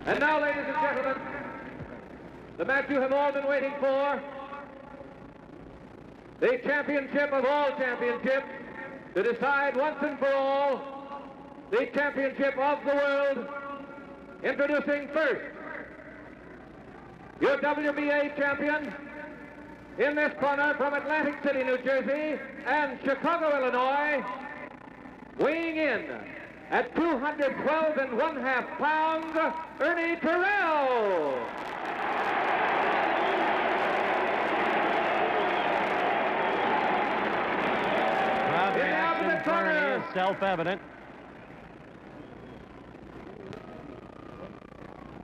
And now, ladies and gentlemen, the match you have all been waiting for, the championship of all championships, to decide once and for all the championship of the world. Introducing first, your WBA champion, in this corner from Atlantic City, New Jersey, and Chicago, Illinois, weighing in at 212½ pounds, Ernie Terrell. The reaction for Ernie is self-evident.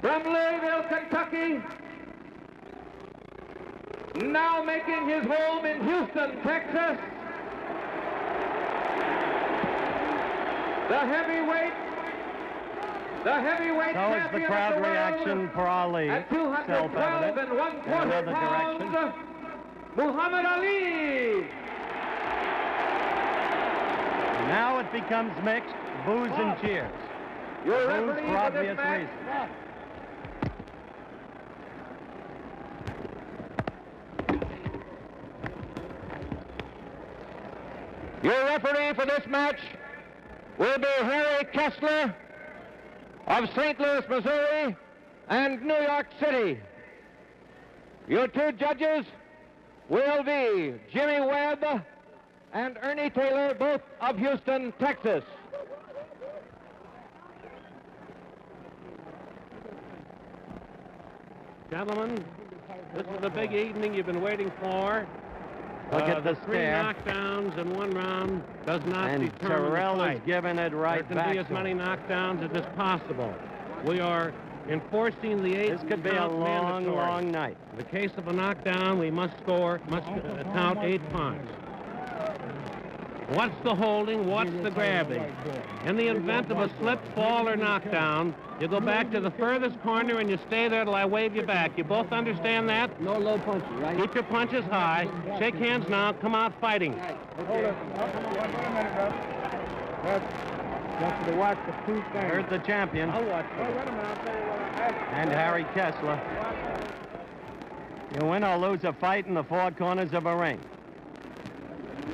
From Louisville, Kentucky, now making his home in Houston, Texas, the heavyweight So is the crowd reaction for Ali. At Self-evident. 212¼ pounds, Muhammad Ali. Now it becomes mixed, boos and cheers. Your Boos referee for for this obvious match, reasons. Your referee for this match will be Harry Kessler of St. Louis, Missouri, and New York City. Your two judges will be Jimmy Webb and Ernie Taylor, both of Houston, Texas. Gentlemen, this is the big evening you've been waiting for. Look at the three stare. knockdowns in one round does not And determine Terrell the is fight. giving it right There back can be as to many him. knockdowns as is possible. We are enforcing the This could be a count long, mandatory. long night. In the case of a knockdown, we must count 8 points. What's the holding? What's the grabbing? In the event of a slip, fall, or knockdown, you go back to the furthest corner and you stay there till I wave you back. You both understand that? No low punches, right? Keep your punches high. Shake hands now. Come out fighting. Hold it. Wait a minute, bro. That's to watch the two things. Here's the champion, I'll watch it. Wait a minute, I'll tell you what I asked. and Harry Kessler. You win or lose a fight in the four corners of a ring.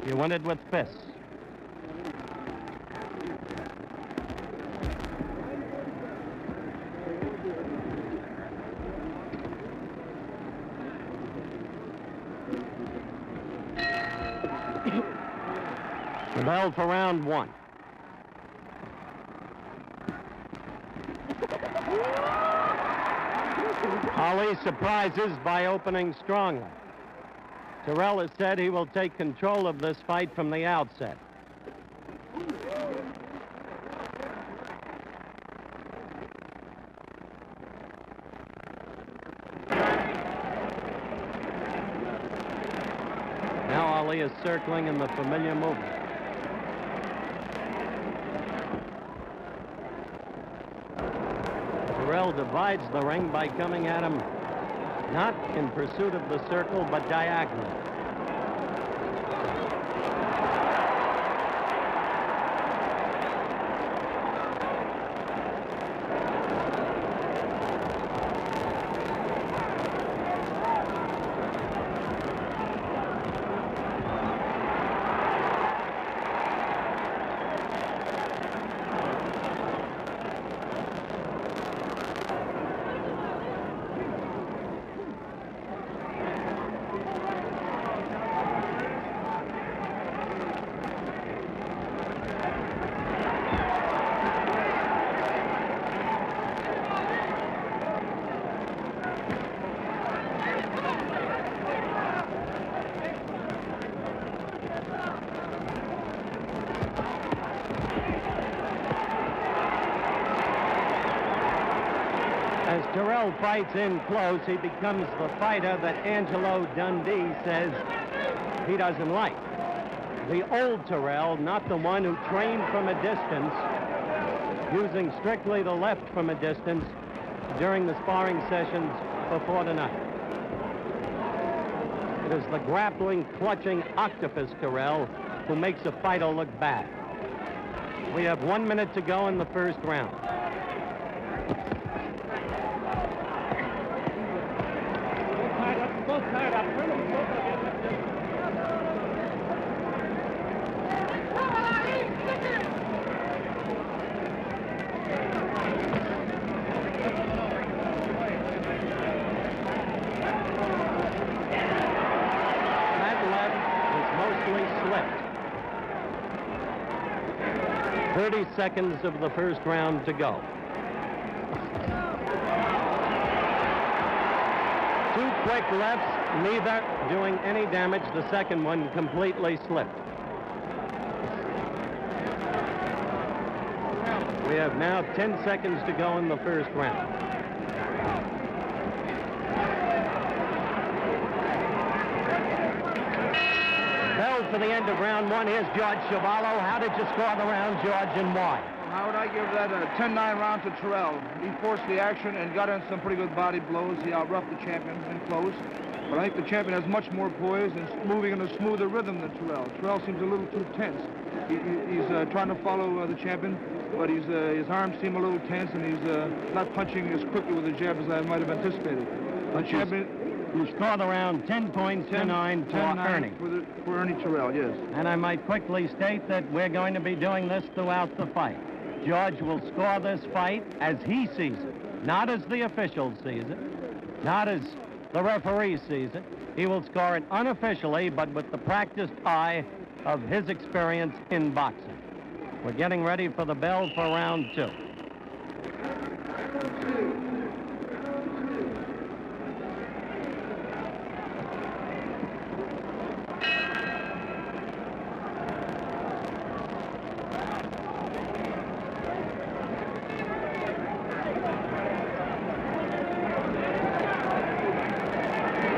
You win it with fists. The bell for round one. Ali surprises by opening strongly. Terrell has said he will take control of this fight from the outset. Now Ali is circling in the familiar movement. Terrell divides the ring by coming at him not in pursuit of the circle, but diagonal. As Terrell fights in close, he becomes the fighter that Angelo Dundee says he doesn't like. The old Terrell, not the one who trained from a distance, using strictly the left from a distance during the sparring sessions before tonight. It is the grappling, clutching octopus Terrell who makes a fighter look bad. We have 1 minute to go in the first round. both tied up. Turn them both against it. That left was mostly slipped. 30 seconds of the first round to go. Two quick lefts, neither doing any damage. The second one completely slipped. We have now 10 seconds to go in the first round. Bell for the end of round one. Here's George Chavallo. How did you score the round, George, and why? How would I give that a 10-9 round to Terrell? He forced the action and got in some pretty good body blows. He out-roughed the champion in close. But I think the champion has much more poise and moving in a smoother rhythm than Terrell. Terrell seems a little too tense. He's trying to follow the champion, but his arms seem a little tense, and he's not punching as quickly with the jab as I might have anticipated. The champion... You score the round 10 points to 9 for Ernie. For Ernie Terrell, yes. And I might quickly state that we're going to be doing this throughout the fight. George will score this fight as he sees it, not as the official sees it, not as the referee sees it. He will score it unofficially, but with the practiced eye of his experience in boxing. We're getting ready for the bell for round 2.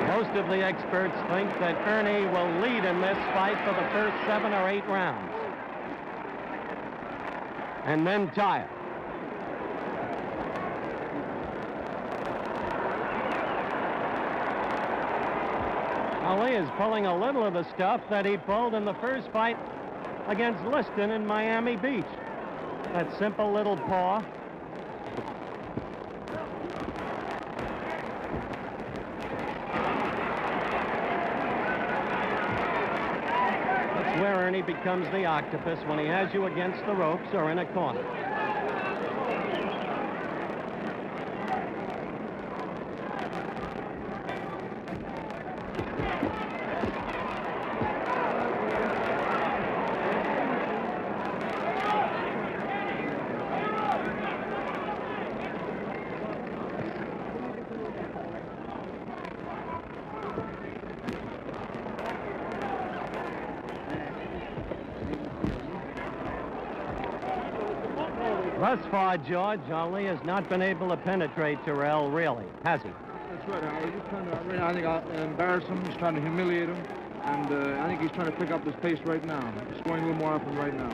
Most of the experts think that Ernie will lead in this fight for the first 7 or 8 rounds. And then tire. Ali is pulling a little of the stuff that he pulled in the first fight against Liston in Miami Beach. That simple little paw. Where Ernie becomes the octopus when he has you against the ropes or in a corner. Thus far, George, Ali has not been able to penetrate Terrell, really, has he? That's right, Howard. He's trying to, I think I'll embarrass him. He's trying to humiliate him. And I think he's trying to pick up his pace right now. He's scoring a little more often right now.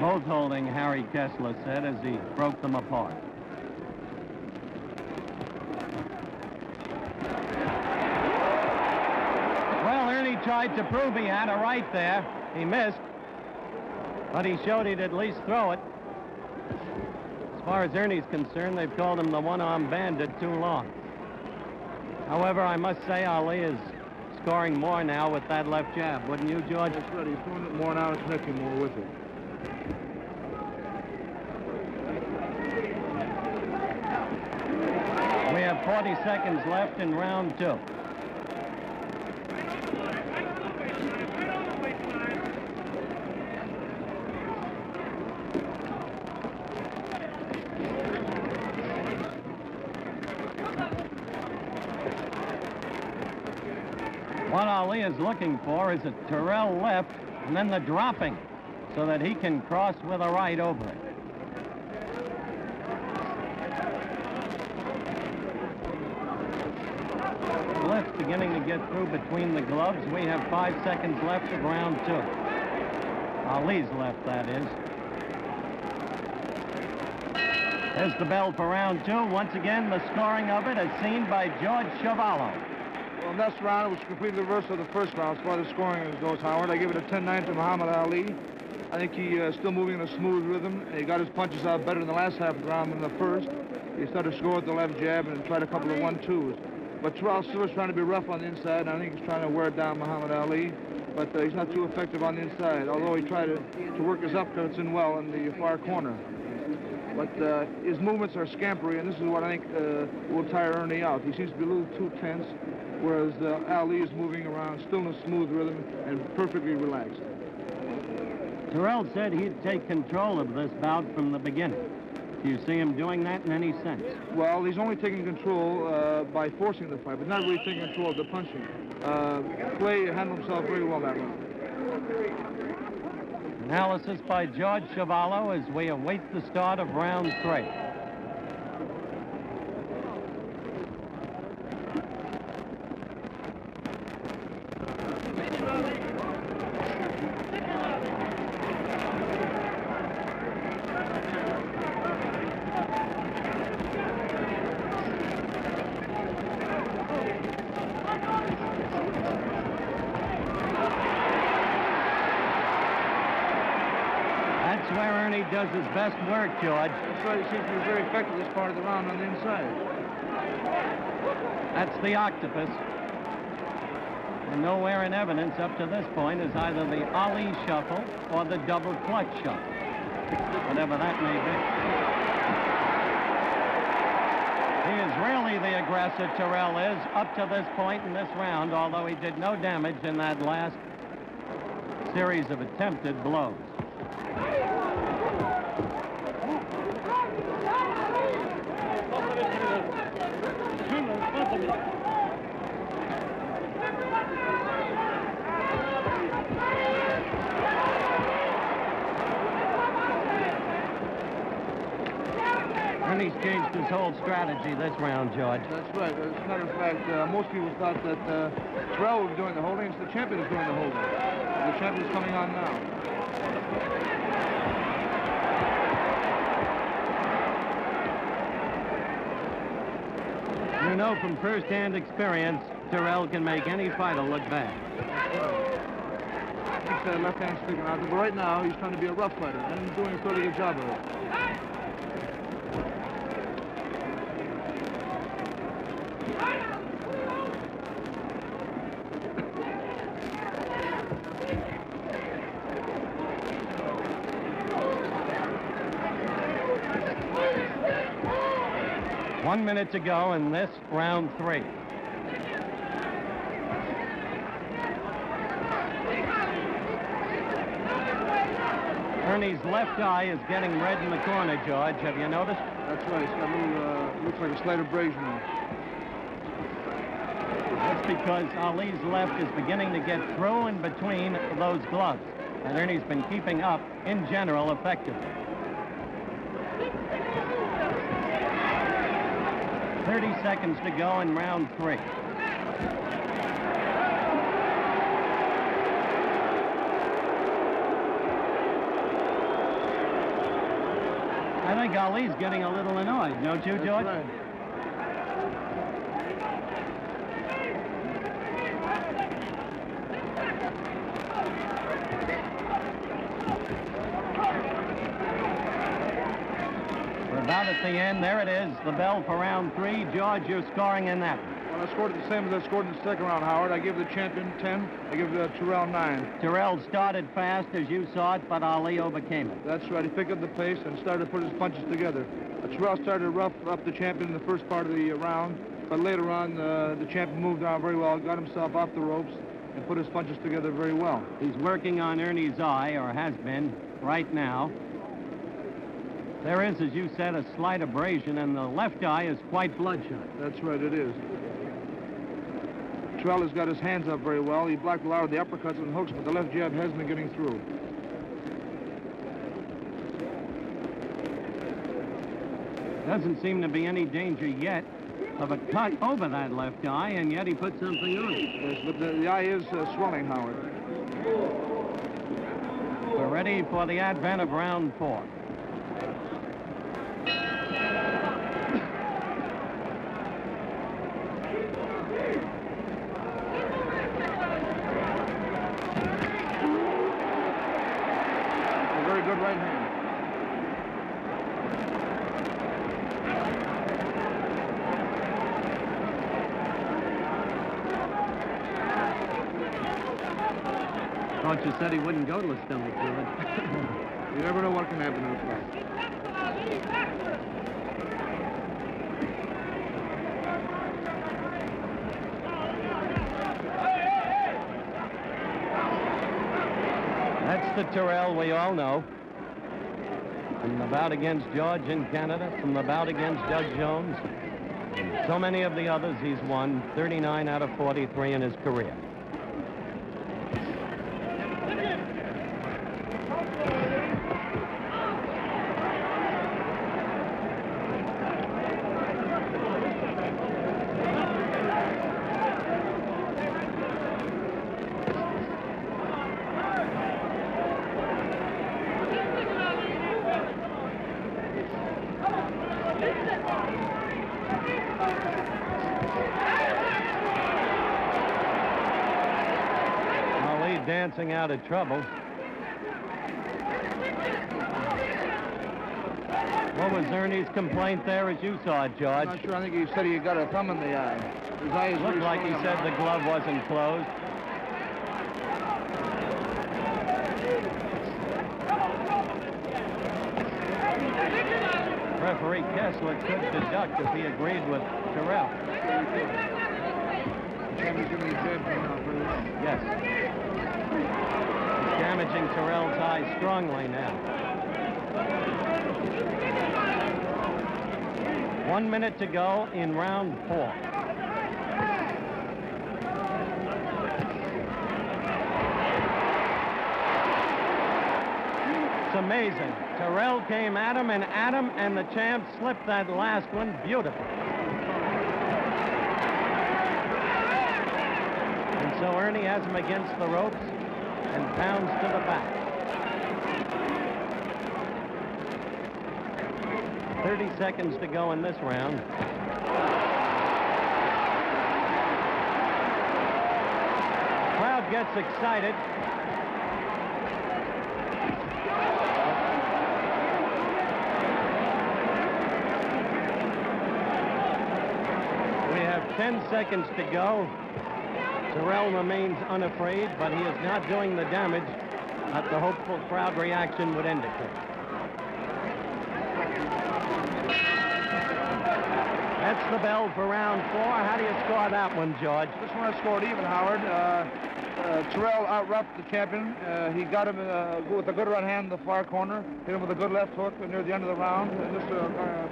Both holding, Harry Kessler said, as he broke them apart. Tried to prove he had a right there. He missed, but he showed he'd at least throw it. As far as Ernie's concerned, they've called him the one-arm bandit too long. However, I must say Ali is scoring more now with that left jab, wouldn't you, George? That's right. He's throwing it more now and connecting more with it. We have 40 seconds left in round 2. What Ali is looking for is a Terrell left and then the dropping so that he can cross with a right over it. Left beginning to get through between the gloves. We have 5 seconds left of round 2. Ali's left, that is. There's the bell for round 2. Once again, the scoring of it as seen by George Chavallo. Well, next round, it was completely the reverse of the first round as far as the scoring goes, Howard. I give it a 10-9 to Muhammad Ali. I think he still moving in a smooth rhythm. He got his punches out better in the last half of the round than the first. He started to score with the left jab and tried a couple of 1-2s. But Terrell still is trying to be rough on the inside, and I think he's trying to wear down Muhammad Ali. But he's not too effective on the inside, although he tried to work his upcuts in well in the far corner. But his movements are scampery, and this is what I think will tire Ernie out. He seems to be a little too tense, whereas Ali is moving around still in a smooth rhythm and perfectly relaxed. Terrell said he'd take control of this bout from the beginning. Do you see him doing that in any sense? Well, he's only taking control by forcing the fight, but not really taking control of the punching. Clay handled himself very well that round. Analysis by George Chavallo as we await the start of round 3. Where Ernie does his best work, George. That's right. He seems to be very effective this part of the round on the inside. That's the octopus. And nowhere in evidence up to this point is either the Ali shuffle or the double clutch shuffle, whatever that may be. He is really the aggressor, Terrell is, up to this point in this round, although he did no damage in that last series of attempted blows. Ernie's changed his whole strategy this round, George. That's right. As a matter of fact, most people thought that Terrell was doing the holding, it's the champion who's doing the holding. The champion is coming on now. You know from first-hand experience, Terrell can make any fighter look bad. He's left hand sticking out there, but right now he's trying to be a rough fighter, and he's doing a pretty good job of it. One minute to go in this round 3. Ernie's left eye is getting red in the corner, George. Have you noticed? That's right. It's got a little, looks like a slight abrasion there. That's because Ali's left is beginning to get through and between those gloves. And Ernie's been keeping up, in general, effectively. 30 seconds to go in round 3. I think Ali's getting a little annoyed, don't you, George? That's right. We're about at the end. There it is, the bell for round 3. George, you're scoring in that one. Well, I scored the same as I scored in the second round, Howard. I give the champion 10. I give Terrell 9. Terrell started fast, as you saw it, but Ali overcame it. That's right. He picked up the pace and started to put his punches together. Terrell started to rough up the champion in the first part of the round, but later on, the champion moved on very well, got himself off the ropes, and put his punches together very well. He's working on Ernie's eye, or has been, right now. There is, as you said, a slight abrasion, and the left eye is quite bloodshot. That's right, it is. Terrell has got his hands up very well. He blocked a lot of the uppercuts and hooks, but the left jab has been getting through. Doesn't seem to be any danger yet of a cut over that left eye, and yet he put something on it. Yes, but the eye is swelling, Howard. We're ready for the advent of round 4. good right hand. Thought you said he wouldn't go to a stomach, George. You never know what can happen in this fight. That's the Terrell we all know. From the bout against George in Canada, from the bout against Doug Jones, and so many of the others he's won, 39 out of 43 in his career. Dancing out of trouble. What was Ernie's complaint there as you saw it, George? I'm not sure. I think he said he got a thumb in the eye. His eye is Looked like he said the glove wasn't closed. Referee Kessler could deduct if he agreed with Terrell. Champion's giving the champion now pretty well. Yes. He's damaging Terrell's eye strongly now. 1 minute to go in round 4. It's amazing. Terrell came at him, and the champ slipped that last one beautifully. So Ernie has him against the ropes and pounds to the back. 30 seconds to go in this round. Crowd gets excited. We have 10 seconds to go. Terrell remains unafraid, but he is not doing the damage that the hopeful crowd reaction would indicate. That's the bell for round 4. How do you score that one, George? This one I scored even, Howard. Terrell out-roughed the champion. He got him with a good right hand in the far corner, hit him with a good left hook near the end of the round in this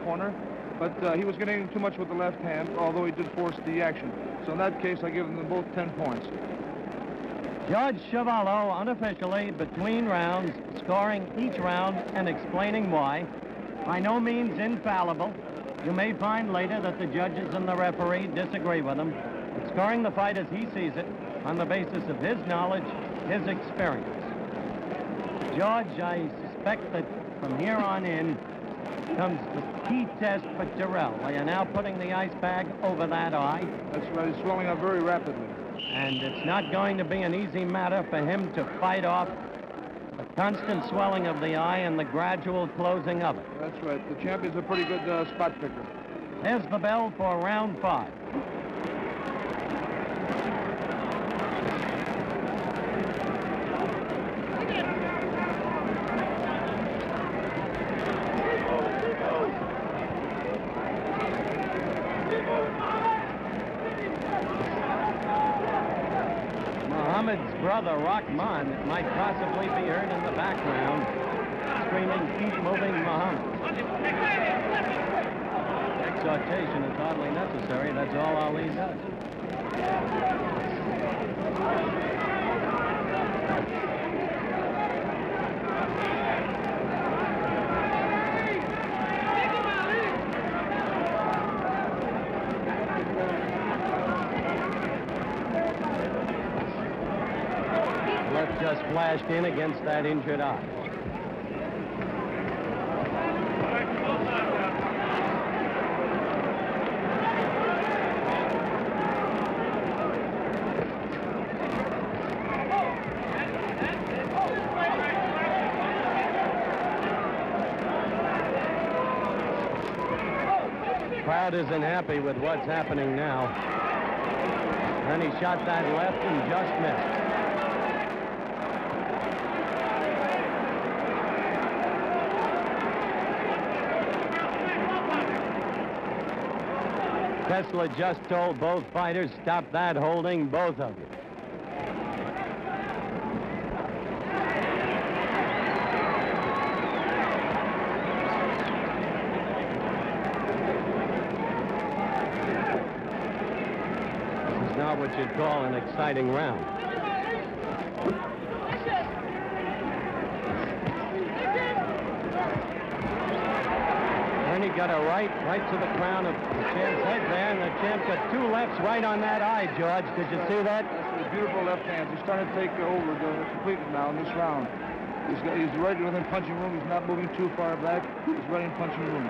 corner. But he was getting too much with the left hand, although he did force the action. So in that case, I give them both 10 points. Judge Chavallo, unofficially, between rounds, scoring each round and explaining why. By no means infallible. You may find later that the judges and the referee disagree with him, but scoring the fight as he sees it on the basis of his knowledge, his experience. George, I suspect that from here on in comes the key test for Terrell. They are now putting the ice bag over that eye. That's right, he's swelling up very rapidly. And it's not going to be an easy matter for him to fight off the constant swelling of the eye and the gradual closing of it. That's right. The champion's a pretty good spot picker. There's the bell for round 5. Muhammad's brother, Rahman, might possibly be heard in the background, screaming, "Keep moving, Muhammad." Exhortation is hardly necessary. That's all Ali does. Left just flashed in against that injured eye. crowd isn't happy with what's happening now. Then he shot that left and just missed. Kessler just told both fighters, stop that holding, both of you. This is not what you'd call an exciting round. Ernie got a right to the crown of the champ's head there, and the champ got two lefts right on that eye, George. Did you see that? That's a beautiful left hand. He's starting to take over completely now in this round. He's right within punching room. He's not moving too far back. He's right in punching room.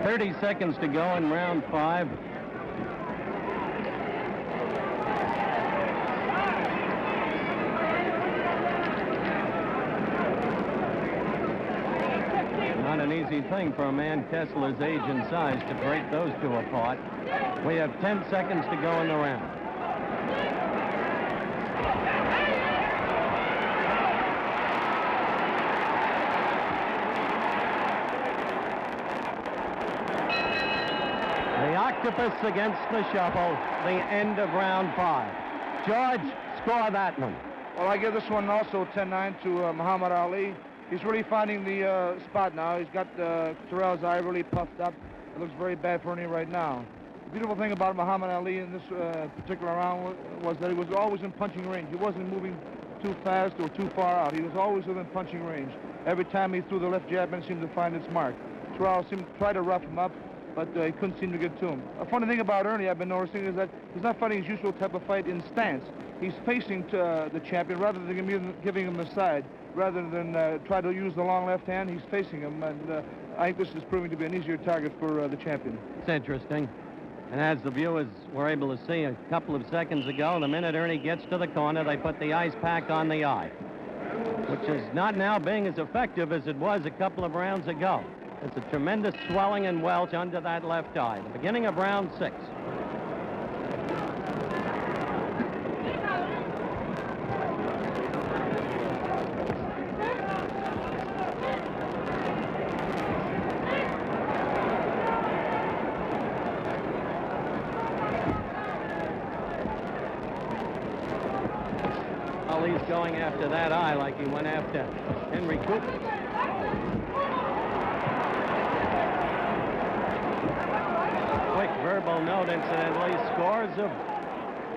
30 seconds to go in round 5. Not an easy thing for a man Kessler's age and size to break those two apart. We have 10 seconds to go in the round. Octopus against the shuffle, the end of round 5. George, score that one. Well, I give this one also 10-9 to Muhammad Ali. He's really finding the spot now. He's got Terrell's eye really puffed up. It looks very bad for Ernie right now. The beautiful thing about Muhammad Ali in this particular round was that he was always in punching range. He wasn't moving too fast or too far out. He was always within punching range. Every time he threw the left jab and seemed to find its mark. Terrell seemed to try to rough him up, but he couldn't seem to get to him. A funny thing about Ernie I've been noticing is that he's not fighting his usual type of fight in stance. He's facing the champion rather than giving him the side. Rather than try to use the long left hand, he's facing him, and I think this is proving to be an easier target for the champion. It's interesting. And as the viewers were able to see a couple of seconds ago, the minute Ernie gets to the corner, they put the ice pack on the eye, which is not now being as effective as it was a couple of rounds ago. It's a tremendous swelling and welch under that left eye. The beginning of round 6. Ali's going after that eye like he went after Henry Cooper. Quick verbal note, incidentally, scores of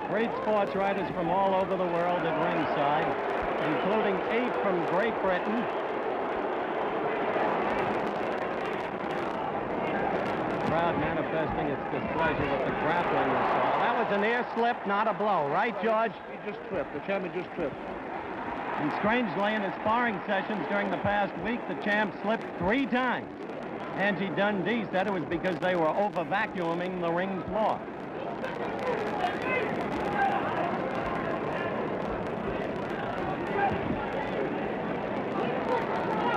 great sports writers from all over the world at ringside, including 8 from Great Britain. The crowd manifesting its displeasure with the grappling we saw. That was an ear slip, not a blow, right, George? He just tripped. The champion just tripped. And strangely, in his sparring sessions during the past week, the champ slipped 3 times. Angie Dundee said it was because they were over-vacuuming the ring floor.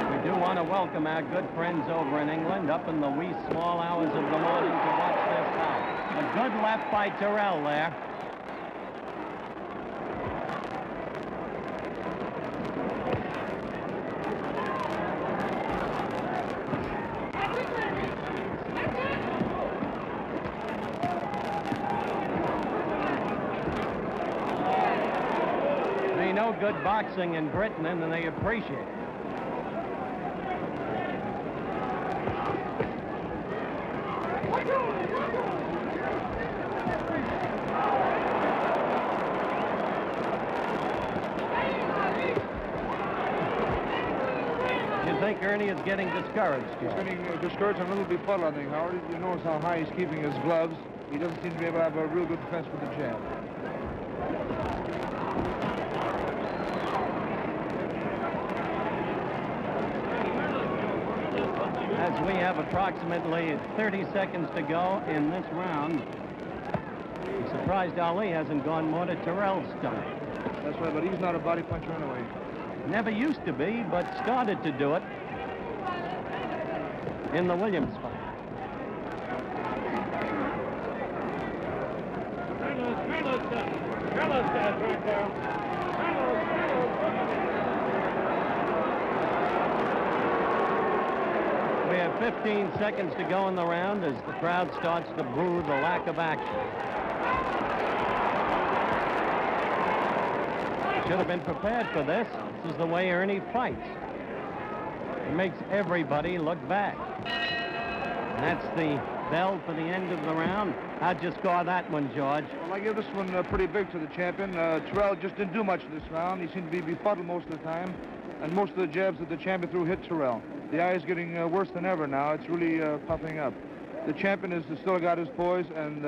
We do want to welcome our good friends over in England up in the wee small hours of the morning to watch this bout. A good left by Terrell there. Good boxing in Britain, and they appreciate it. You think Ernie is getting discouraged? He's getting discouraged and a little befuddled, I think, Howard. You notice how high he's keeping his gloves. He doesn't seem to be able to have a real good defense with the jab. as we have approximately 30 seconds to go in this round. I'm surprised Ali hasn't gone more to Terrell's stomach. That's right, but he's not a body puncher anyway. Never used to be, but started to do it in the Williams fight. We have 15 seconds to go in the round as the crowd starts to boo the lack of action. Should have been prepared for this. This is the way Ernie fights. It makes everybody look bad. And that's the bell for the end of the round. How'd you score that one, George? Well, I give this one pretty big to the champion. Terrell just didn't do much this round. He seemed to be befuddled most of the time. And most of the jabs that the champion threw hit Terrell. The eye is getting worse than ever now. It's really puffing up. The champion has still got his poise, and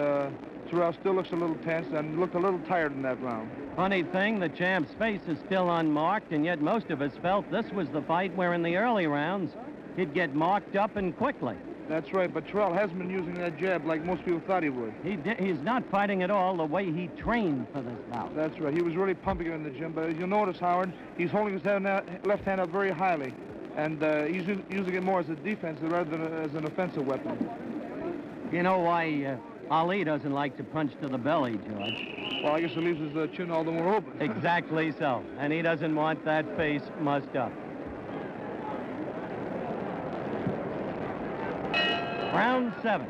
Terrell still looks a little tense and looked a little tired in that round. Funny thing, the champ's face is still unmarked, and yet most of us felt this was the fight where in the early rounds he'd get marked up and quickly. That's right, but Terrell hasn't been using that jab like most people thought he would. He's not fighting at all the way he trained for this bout. That's right. He was really pumping it in the gym, but as you'll notice, Howard, he's holding his left hand up very highly, and he's using it more as a defense rather than as an offensive weapon. You know why Ali doesn't like to punch to the belly, George? Well, I guess it leaves his chin all the more open. Exactly so, and he doesn't want that face mussed up. Round 7.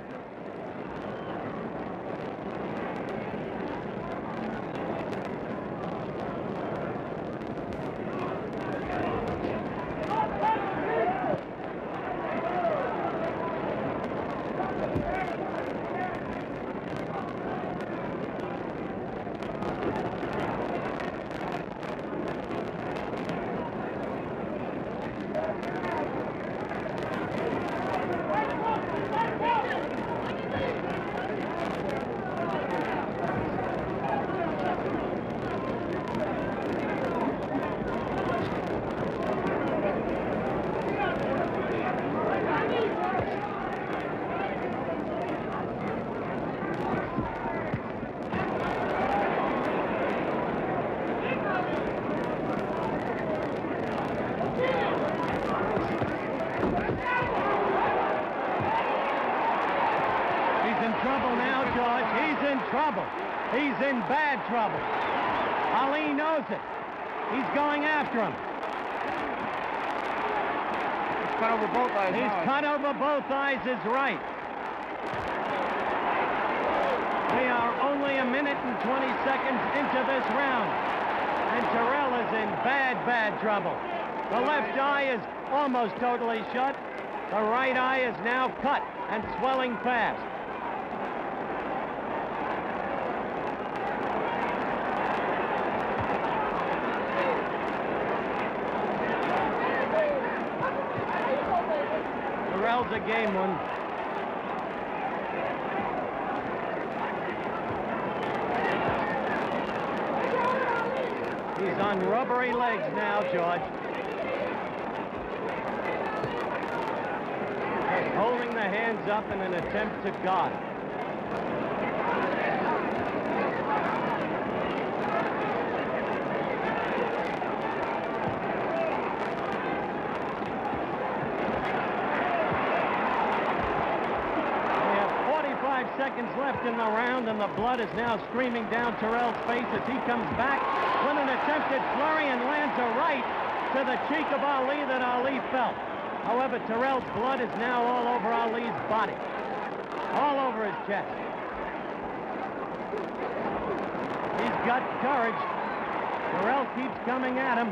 He's in bad trouble. Ali knows it. He's going after him. He's cut over both eyes. He's cut over both eyes is right. We are only a minute and 20 seconds into this round. And Terrell is in bad, bad trouble. The left eye is almost totally shut. The right eye is now cut and swelling fast. Terrell's a game one. He's on rubbery legs now, George. He's holding the hands up in an attempt to guard. Seconds left in the round, and the blood is now streaming down Terrell's face as he comes back with an attempted flurry and lands a right to the cheek of Ali that Ali felt. However, Terrell's blood is now all over Ali's body, all over his chest. He's got courage. Terrell keeps coming at him.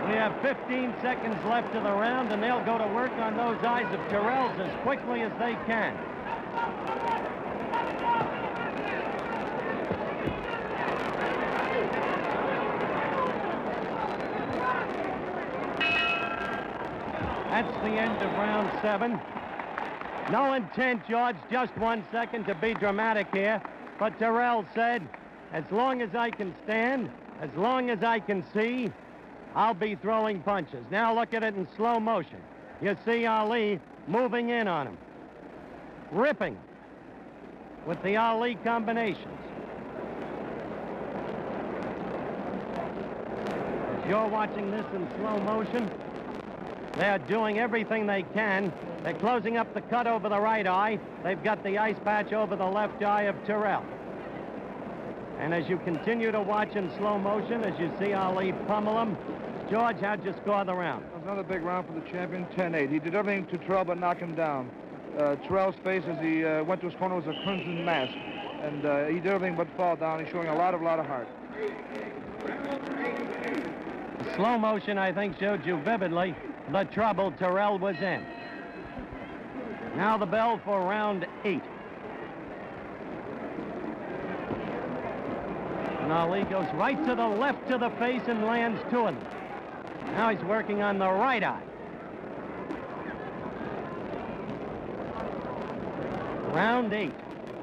We have 15 seconds left of the round, and they'll go to work on those eyes of Terrell's as quickly as they can. That's the end of round 7. No intent, George, just 1 second to be dramatic here. But Terrell said, as long as I can stand, as long as I can see, I'll be throwing punches. Now look at it in slow motion. You see Ali moving in on him, ripping with the Ali combinations. As you're watching this in slow motion, they're doing everything they can. They're closing up the cut over the right eye. They've got the ice patch over the left eye of Terrell. And as you continue to watch in slow motion, as you see Ali pummel him, George, how'd you score the round? Another big round for the champion, 10-8. He did everything to Terrell but knock him down. Terrell's face as he went to his corner was a crimson mask. And he did everything but fall down. He's showing a lot of heart. The slow motion, I think, showed you vividly the trouble Terrell was in. Now the bell for round 8. And Ali goes right to the left to the face and lands 2 of them. Now he's working on the right eye. Round 8.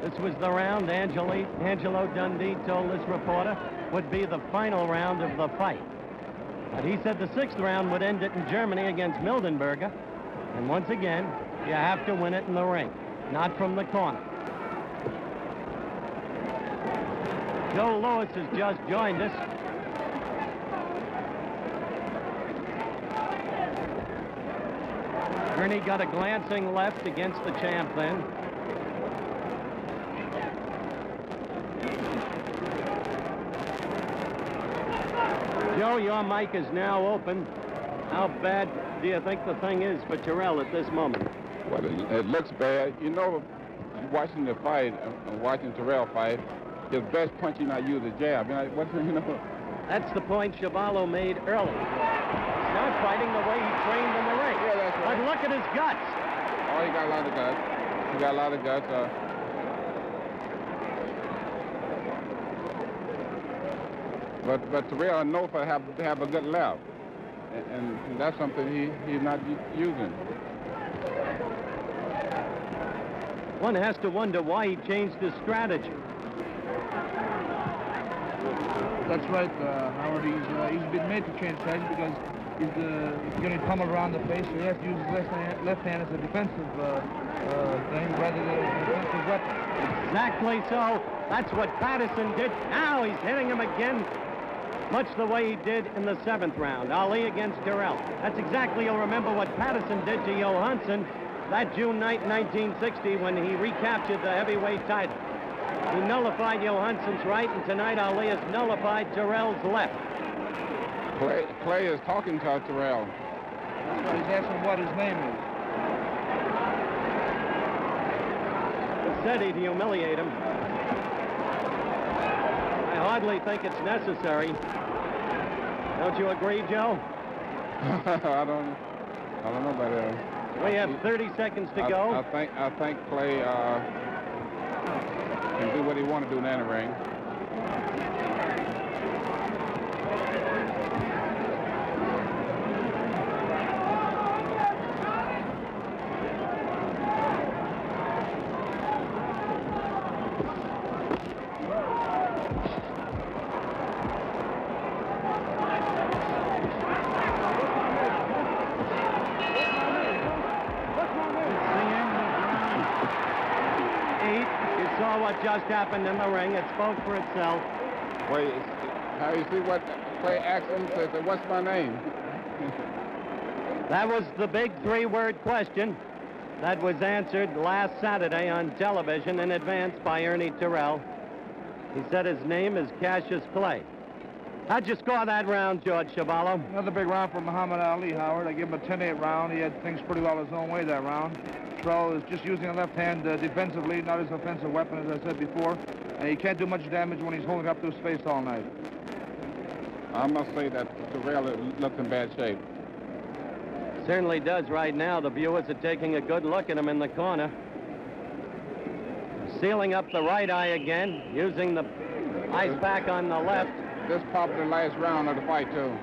This was the round Angelo Dundee told this reporter would be the final round of the fight. But he said the 6th round would end it in Germany against Mildenberger. And once again, you have to win it in the ring, not from the corner. Joe Louis has just joined us. Ernie got a glancing left against the champ then. Joe, your mic is now open. How bad do you think the thing is for Terrell at this moment? Well, it looks bad. You know, watching the fight, watching Terrell fight, his best punch he not use a jab. That's the point Chevalo made early. He's not fighting the way he trained in the ring. Yeah, that's right. But look at his guts. Oh, he got a lot of guts. He got a lot of guts. But Terrell knows to have a good left, and that's something he's not using. One has to wonder why he changed his strategy. That's right, Howard. He's been made to change strategy because he's going to come around the face, so he has to use his left hand as a defensive thing rather than a defensive weapon. Exactly so. That's what Patterson did. Now he's hitting him again, much the way he did in the 7th round. Ali against Terrell. That's exactly, you'll remember what Patterson did to Johansson that June night, 1960, when he recaptured the heavyweight title. He nullified Johansson's right, and tonight Ali has nullified Terrell's left. Clay is talking to Terrell. That's why he's asking what his name is. He said he'd humiliate him. I hardly think it's necessary. Don't you agree, Joe? I don't know about that. We have 30 seconds to go. I think Clay can do what he wants to do in the ring. Just happened in the ring. It spoke for itself. Wait, how you see what Clay asked him? Says, what's my name? That was the big 3-word question that was answered last Saturday on television in advance by Ernie Terrell. He said his name is Cassius Clay. How'd you score that round, George Chevalo? Another big round for Muhammad Ali, Howard. I give him a 10-8 round. He had things pretty well his own way that round. Terrell is just using a left hand defensively, not his offensive weapon, as I said before. And he can't do much damage when he's holding up to his face all night. I must say that Terrell looks in bad shape. Certainly does right now. The viewers are taking a good look at him in the corner. Sealing up the right eye again, using the ice pack on the left. This probably the last round of the fight, too.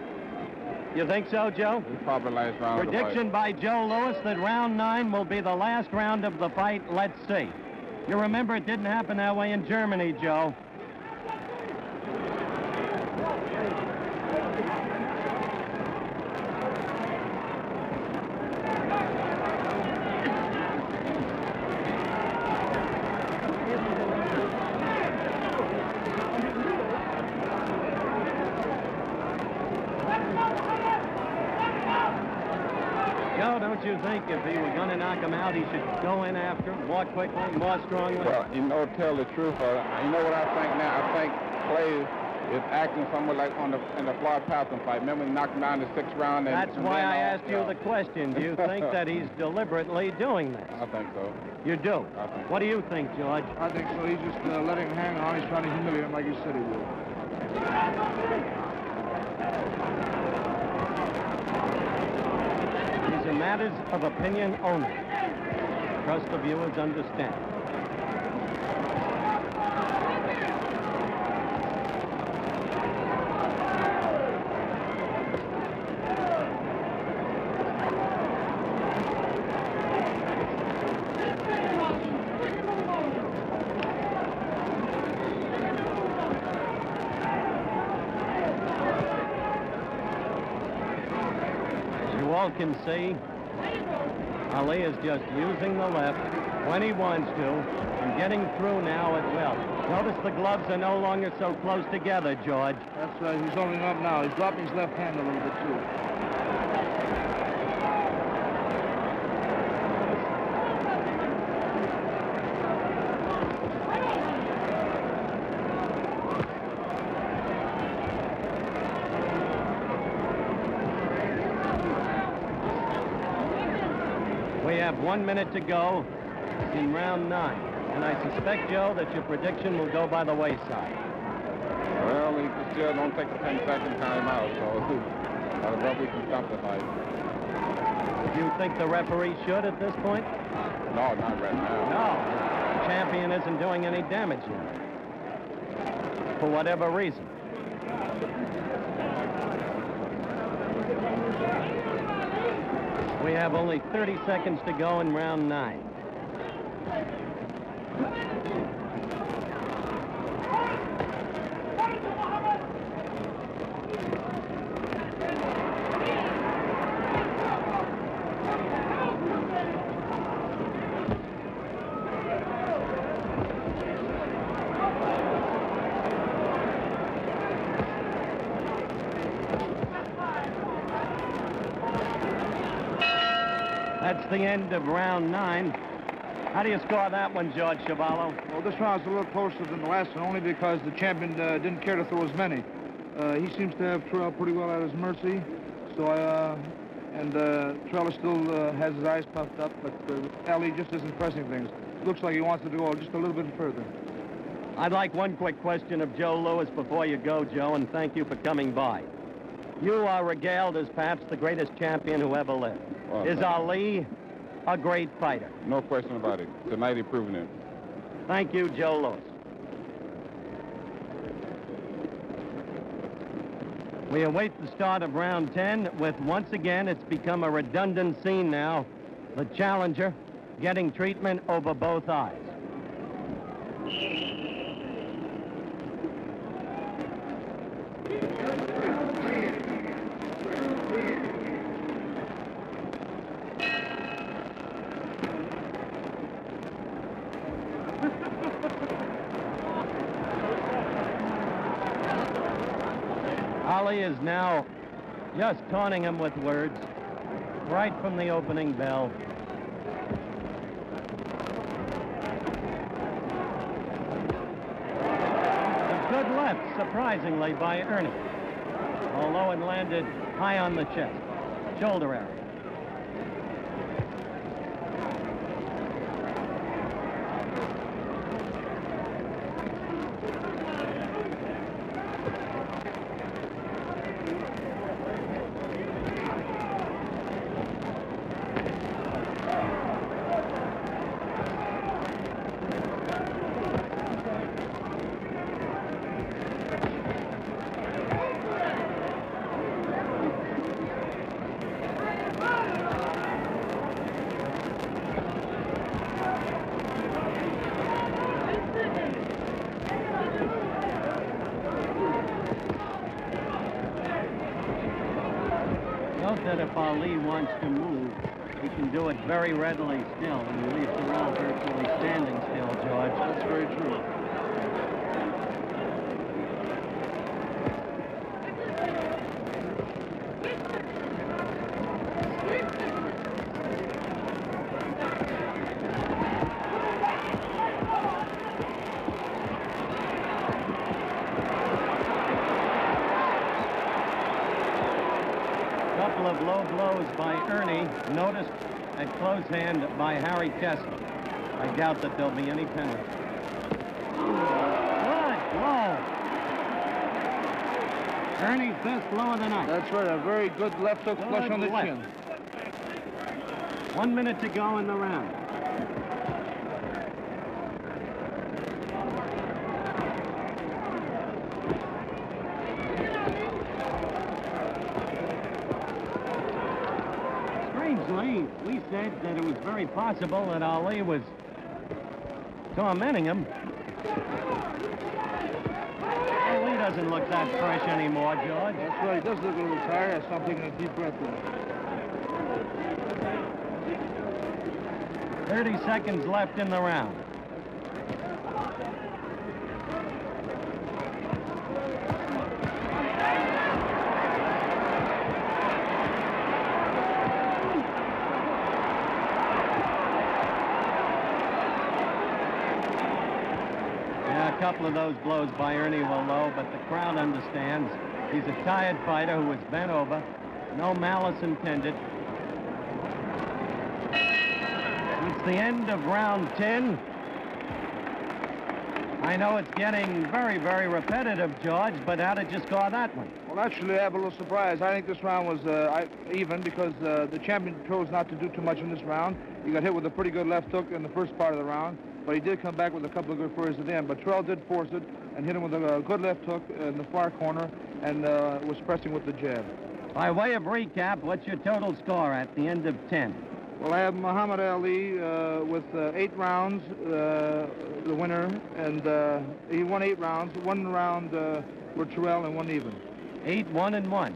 You think so, Joe? This probably the last round Prediction of the fight. by Joe Louis that round 9 will be the last round of the fight. Let's see. You remember it didn't happen that way in Germany, Joe. you think if he were going to knock him out, he should go in after him more quickly, more strongly? Well, you know, tell the truth, you know what I think now? I think Clay is acting somewhat like in the Floyd Patterson fight. Remember, he knocked him down in the 6th round? That's why I asked you the question. Do you think that he's deliberately doing this? I think so. You do? I think What do you think, George? I think so. He's just letting him hang on. He's trying to humiliate him like he said he would. These are matters of opinion only. Trust the viewers understand. Can see Ali is just using the left when he wants to and getting through now as well. Notice the gloves are no longer so close together, George. That's right. He's opening up now. He's dropping his left hand a little bit, too. We have 1 minute to go in round 9. And I suspect, Joe, that your prediction will go by the wayside. Well, he still don't take the 10-second time out, so I probably can stop the fight. Do you think the referee should at this point? No, not right now. No. The champion isn't doing any damage yet. For whatever reason. We have only 30 seconds to go in round 9. That's the end of round 9. How do you score that one, George Chuvalo? Well, this round's a little closer than the last one, only because the champion didn't care to throw as many. He seems to have Terrell pretty well at his mercy. So, Terrell still has his eyes puffed up, but Ali just isn't pressing things. Looks like he wants to go just a little bit further. I'd like one quick question of Joe Louis before you go, Joe, and thank you for coming by. You are regaled as perhaps the greatest champion who ever lived. Well, Is Ali a great fighter? No question about it. Tonight he's proven it. Thank you, Joe Louis. We await the start of round 10 with, once again, it's become a redundant scene now. The challenger getting treatment over both eyes. Ali is now just taunting him with words right from the opening bell. A good left, surprisingly, by Ernie, although it landed high on the chest, shoulder area. That if Ali wants to move, he can do it very readily still, and he leaves Terrell virtually standing still, George. That's very true. of low blows by Ernie, noticed at close hand by Harry Kessler. I doubt that there'll be any penalty. Good blow. Ernie's best blow of the night. That's right, a very good left hook flush on the chin. 1 minute to go in the round. Strangely, we said that it was very possible that Ali was tormenting him. Ali doesn't look that fresh anymore, George. That's right, he does look a little tired. I stopped taking a deep breath there. 30 seconds left in the round. Yeah, a couple of those blows by Ernie were low, but the crowd understands. He's a tired fighter who was bent over. No malice intended. It's the end of round 10. I know it's getting very, very repetitive, George, but how did you score that one? Well, actually, I have a little surprise. I think this round was even because the champion chose not to do too much in this round. He got hit with a pretty good left hook in the first part of the round, but he did come back with a couple of good furs at the end. But Terrell did force it and hit him with a good left hook in the far corner and was pressing with the jab. By way of recap, what's your total score at the end of 10? Well, I have Muhammad Ali with 8 rounds, the winner, and he won 8 rounds. 1 round for Terrell and 1 even. 8-1-1.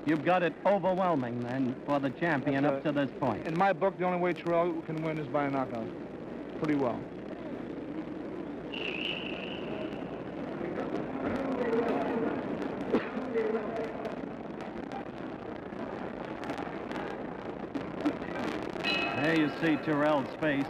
You've got it overwhelming, then, for the champion That's up to this point. In my book, the only way Terrell can win is by a knockout. Pretty well. There you see Terrell's face.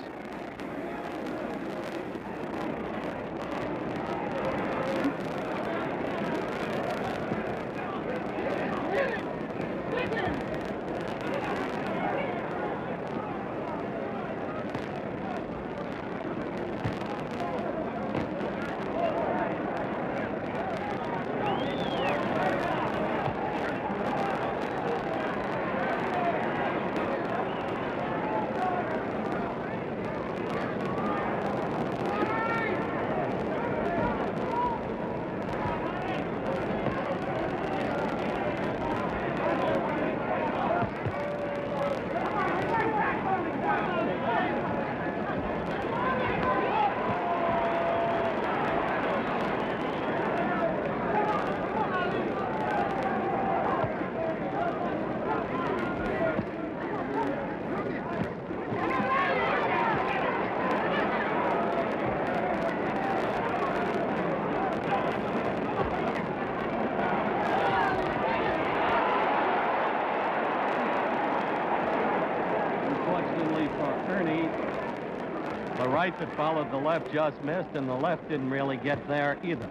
The right that followed the left just missed, and the left didn't really get there either.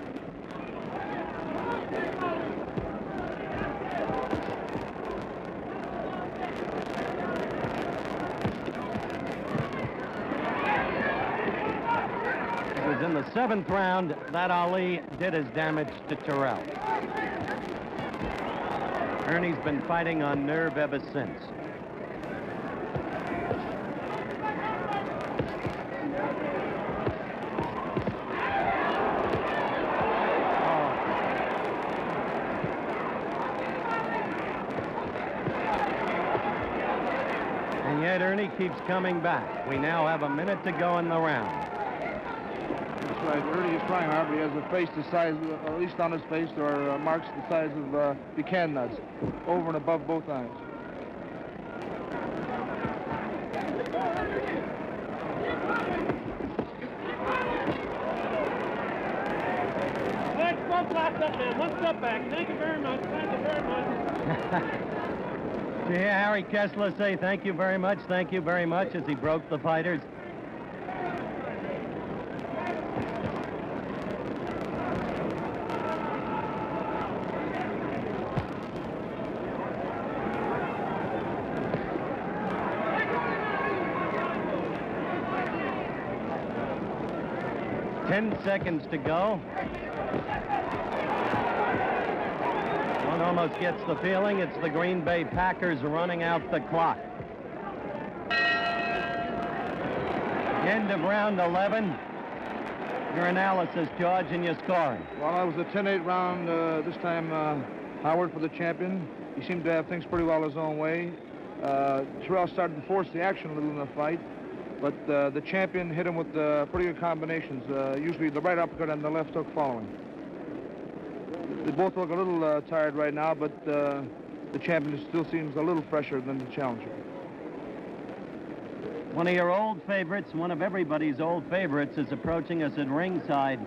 It was in the 7th round that Ali did his damage to Terrell. Ernie's been fighting on nerve ever since. And yet Ernie keeps coming back. We now have a minute to go in the round. That's right. Ernie is trying hard, but he has a face the size, at least on his face, there are marks the size of pecan nuts, over and above both eyes. Let's both last up, man. One step back. Thank you very much. Thank you very much. Did you hear Harry Kessler say thank you very much as he broke the fighters? 10 seconds to go. One almost gets the feeling it's the Green Bay Packers running out the clock. End of round 11. Your analysis, George, and your scoring. Well, that was a 10-8 round. This time, Howard for the champion. He seemed to have things pretty well his own way. Terrell started to force the action a little in the fight, but the champion hit him with pretty good combinations, usually the right uppercut and the left hook following. They both look a little tired right now, but the champion still seems a little fresher than the challenger. One of your old favorites, one of everybody's old favorites, is approaching us at ringside.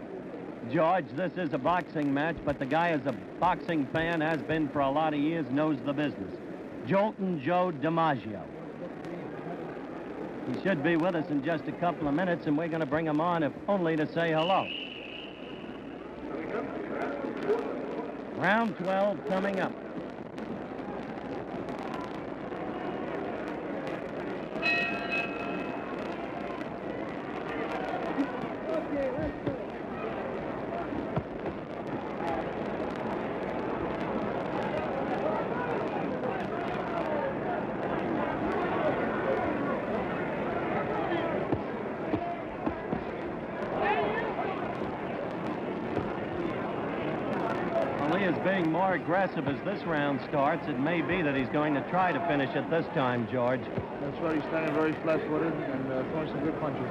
George, this is a boxing match, but the guy is a boxing fan, has been for a lot of years, knows the business. Joltin' Joe DiMaggio. He should be with us in just a couple of minutes, and we're going to bring him on, if only to say hello. Round 12 coming up. Being more aggressive as this round starts, it may be that he's going to try to finish it this time, George. That's right. He's standing very flat-footed and throwing some good punches in.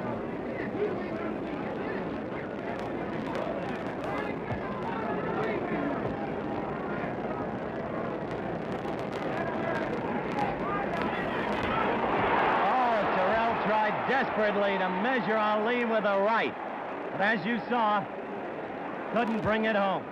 Oh, Terrell tried desperately to measure Ali with a right, but as you saw, couldn't bring it home.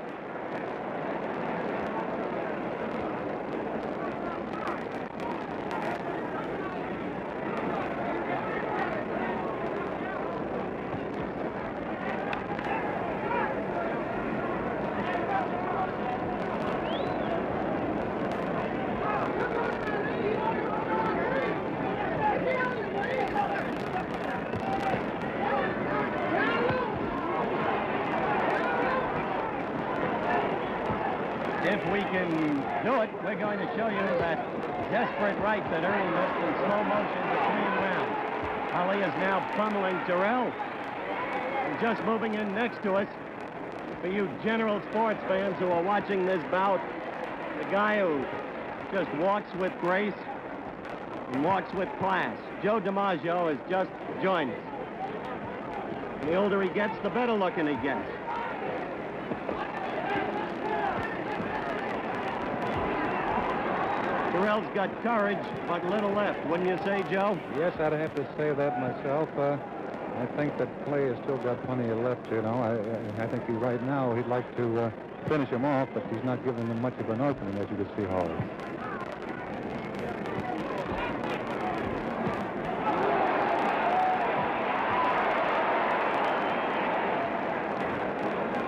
If we can do it, we're going to show you that desperate right that Ernie missed in slow motion between rounds. Ali is now pummeling Terrell. And just moving in next to us, for you general sports fans who are watching this bout, the guy who just walks with grace and walks with class. Joe DiMaggio has just joined us. And the older he gets, the better looking he gets. Terrell's got courage, but little left, wouldn't you say, Joe? Yes, I'd have to say that myself. I think that Clay has still got plenty of left, you know. I think right now he'd like to finish him off, but he's not giving him much of an opening, as you can see, Howard.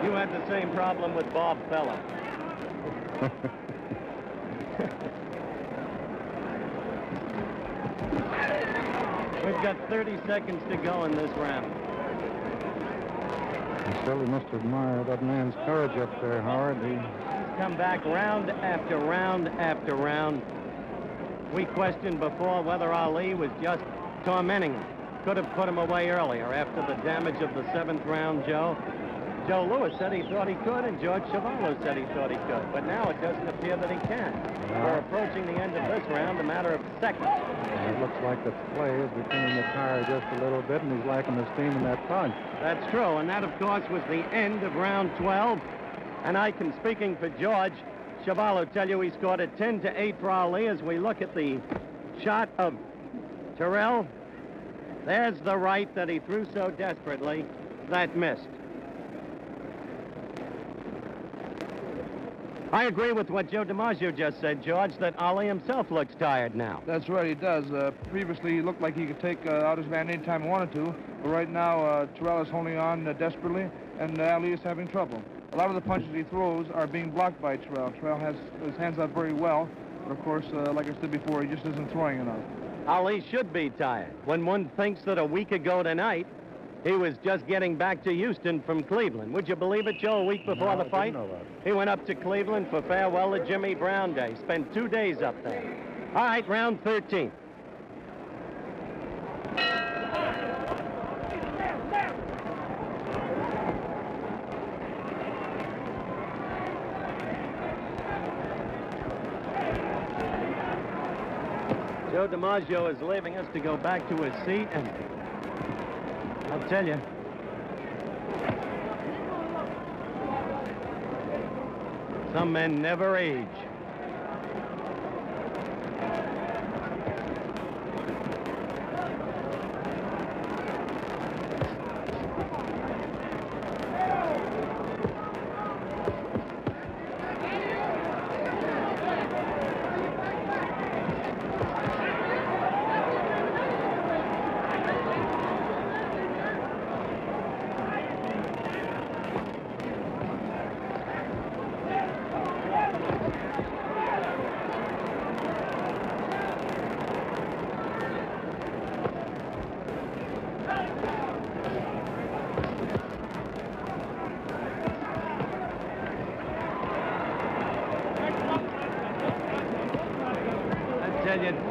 You had the same problem with Bob Feller. We've got 30 seconds to go in this round. I certainly must admire that man's courage up there, Howard. He's come back round after round after round. We questioned before whether Ali was just tormenting him. Could have put him away earlier after the damage of the 7th round, Joe. Joe Louis said he thought he could, and George Chuvalo said he thought he could. But now it doesn't appear that he can. We're approaching the end of this round, a matter of seconds. It looks like that Clay is beginning to tire just a little bit, and he's lacking the steam in that punch. That's true, and that, of course, was the end of round 12. And I can, speaking for George Chuvalo, tell you he scored a 10-8 for Ali as we look at the shot of Terrell. There's the right that he threw so desperately that missed. I agree with what Joe DiMaggio just said, George, that Ali himself looks tired now. That's right, he does. Previously, he looked like he could take out his man anytime he wanted to. But right now, Terrell is holding on desperately, and Ali is having trouble. A lot of the punches he throws are being blocked by Terrell. Terrell has his hands up very well, but of course, like I said before, he just isn't throwing enough. Ali should be tired. When one thinks that a week ago tonight, He was just getting back to Houston from Cleveland. Would you believe it, Joe, a week before the fight? I didn't know that. He went up to Cleveland for farewell to Jimmy Brown Day. Spent 2 days up there. All right, round 13. Joe DiMaggio is leaving us to go back to his seat, and I'll tell you, some men never age.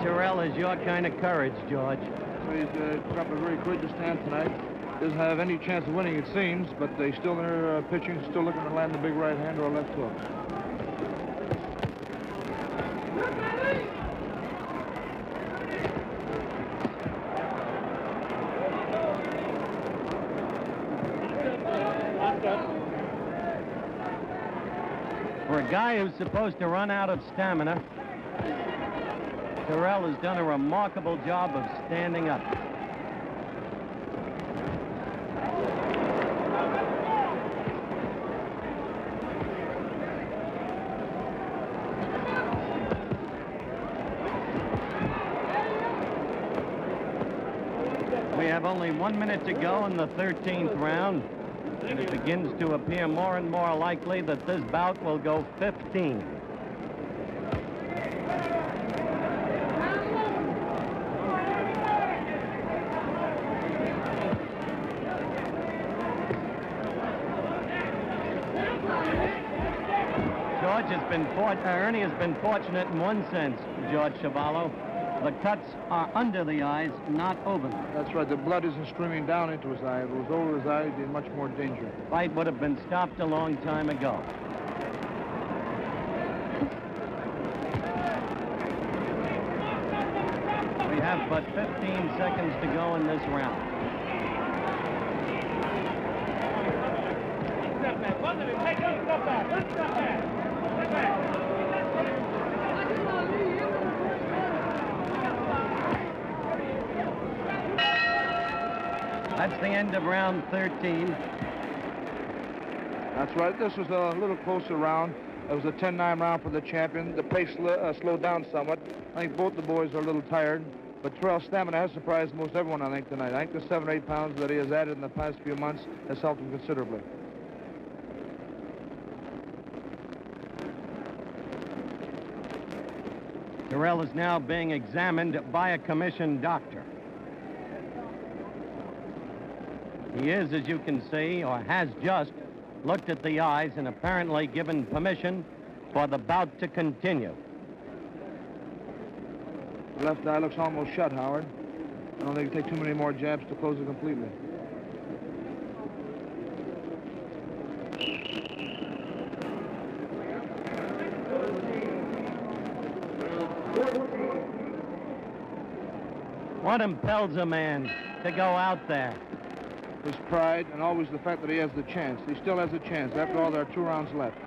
Terrell is your kind of courage, George. So he's got a very courageous stand tonight. Doesn't have any chance of winning, it seems, but they still in their pitching, still looking to land the big right hand or a left hook. For a guy who's supposed to run out of stamina, Terrell has done a remarkable job of standing up. We have only 1 minute to go in the 13th round, and it begins to appear more and more likely that this bout will go 15. Ernie has been fortunate in one sense, George Chavallo. The cuts are under the eyes, not over them. That's right. The blood isn't streaming down into his eye. If it was over his eye, he'd be in much more danger. Fight would have been stopped a long time ago. We have but 15 seconds to go in this round. That's the end of round 13. That's right. This was a little closer round. It was a 10-9 round for the champion. The pace slowed down somewhat. I think both the boys are a little tired. But Terrell's stamina has surprised most everyone, I think, tonight. I think the 7 or 8 pounds that he has added in the past few months has helped him considerably. Terrell is now being examined by a commissioned doctor. He is, as you can see, or has just looked at the eyes and apparently given permission for the bout to continue. The left eye looks almost shut, Howard. I don't think it'll take too many more jabs to close it completely. What impels a man to go out there? His pride and always the fact that he has the chance. He still has a chance. After all, there are 2 rounds left.